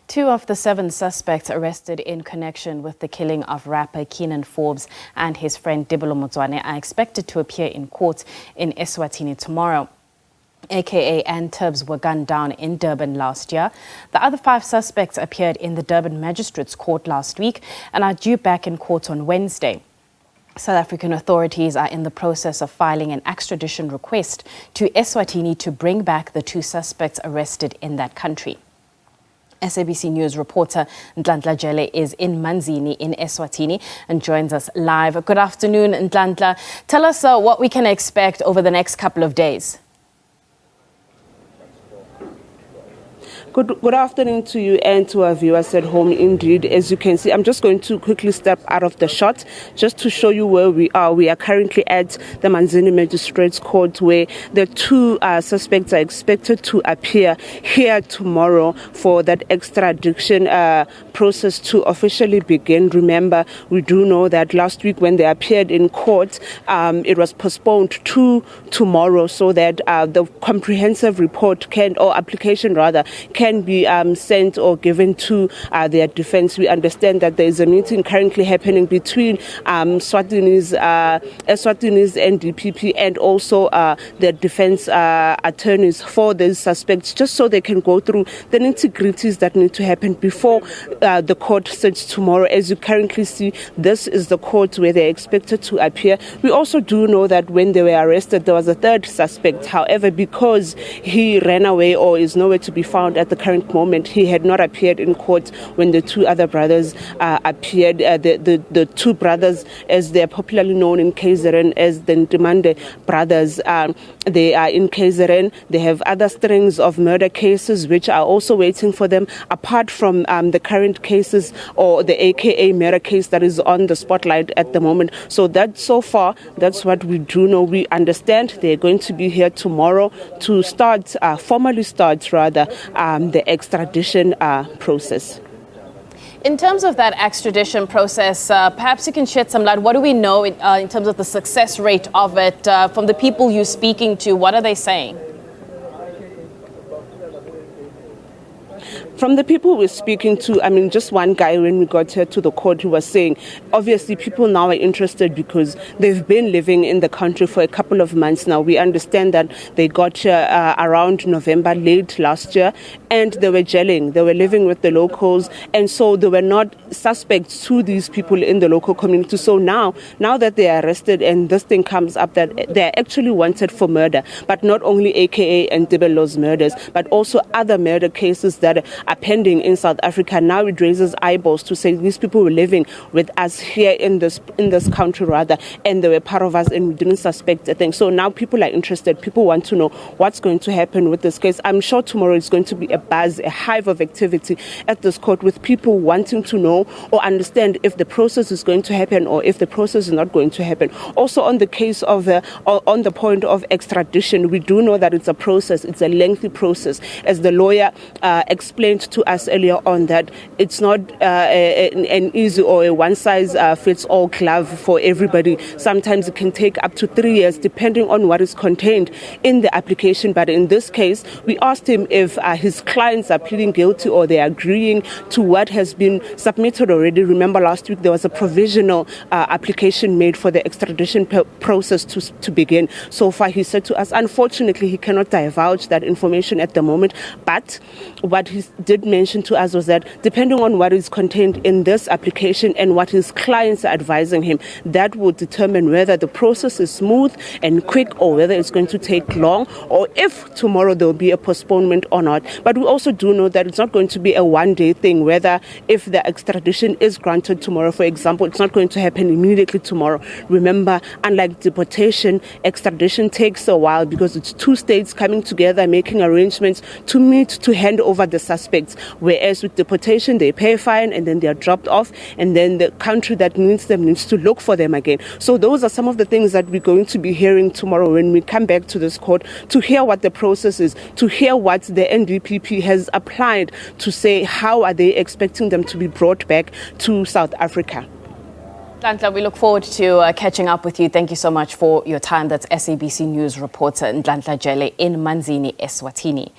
Two of the 7 suspects arrested in connection with the killing of rapper Kiernan Forbes and his friend Tebello Motsoane are expected to appear in court in Eswatini tomorrow. AKA and Tibz were gunned down in Durban last year. The other 5 suspects appeared in the Durban Magistrates Court last week and are due back in court on Wednesday. South African authorities are in the process of filing an extradition request to Eswatini to bring back the 2 suspects arrested in that country. SABC News reporter Nhlanhla Jele is in Manzini in Eswatini and joins us live. Good afternoon, Nhlanhla. Tell us what we can expect over the next couple of days. Good afternoon to you and to our viewers at home. Indeed, as you can see, I'm just going to quickly step out of the shot just to show you where we are. We are currently at the Manzini Magistrates Court, where the 2 suspects are expected to appear here tomorrow for that extradition process to officially begin. Remember, we do know that last week when they appeared in court, it was postponed to tomorrow so that the comprehensive report application can be sent or given to their defense. We understand that there is a meeting currently happening between Eswatini's NDPP and also the defense attorneys for these suspects, just so they can go through the nitty-gritties that need to happen before the court sits tomorrow. As you currently see, this is the court where they're expected to appear. We also do know that when they were arrested, there was a 3rd suspect. However, because he ran away or is nowhere to be found at the current moment, he had not appeared in court when the 2 other brothers appeared. The 2 brothers, as they are popularly known in KZN as the Ndimande brothers, they are in KZN. They have other strings of murder cases which are also waiting for them, apart from the current cases or the AKA murder case that is on the spotlight at the moment. So that's what we do know. We understand they're going to be here tomorrow to formally start the extradition process. In terms of that extradition process, perhaps you can shed some light. What do we know in terms of the success rate of it from the people you're speaking to? What are they saying? From the people we're speaking to, just one guy when we got here to the court who was saying, obviously people now are interested because they've been living in the country for a couple of months now. We understand that they got here around November, late last year, and they were gelling. They were living with the locals, and so they were not suspects to these people in the local community. So now that they are arrested and this thing comes up that they're actually wanted for murder, but not only AKA and Tebello's murders, but also other murder cases that are pending in South Africa. Now it raises eyeballs to say these people were living with us here in this country and they were part of us and we didn't suspect a thing. So now people are interested. People want to know what's going to happen with this case. I'm sure tomorrow is going to be a buzz, a hive of activity at this court with people wanting to know or understand if the process is going to happen or if the process is not going to happen. Also on the case of on the point of extradition, we do know that it's a process. It's a lengthy process. As the lawyer explained to us earlier on, that it's not an easy or a one-size-fits-all glove for everybody. Sometimes it can take up to 3 years depending on what is contained in the application. But in this case, we asked him if his clients are pleading guilty or they are agreeing to what has been submitted already. Remember last week there was a provisional application made for the extradition process to begin. So far he said to us, unfortunately he cannot divulge that information at the moment, but what he did mention to us was that depending on what is contained in this application and what his clients are advising him, that will determine whether the process is smooth and quick or whether it's going to take long, or if tomorrow there will be a postponement or not. But we also do know that it's not going to be a one-day thing, whether if the extradition is granted tomorrow, for example, it's not going to happen immediately tomorrow. Remember, unlike deportation, extradition takes a while because it's 2 states coming together, making arrangements to meet to hand over the suspects, whereas with deportation they pay a fine and then they are dropped off, and then the country that needs them needs to look for them again. So those are some of the things that we're going to be hearing tomorrow when we come back to this court, to hear what the process is, to hear what the NDPP has applied to say how are they expecting them to be brought back to South Africa. Nhlanhla, we look forward to catching up with you. Thank you so much for your time. That's SABC News reporter Nhlanhla Jele in Manzini, Eswatini.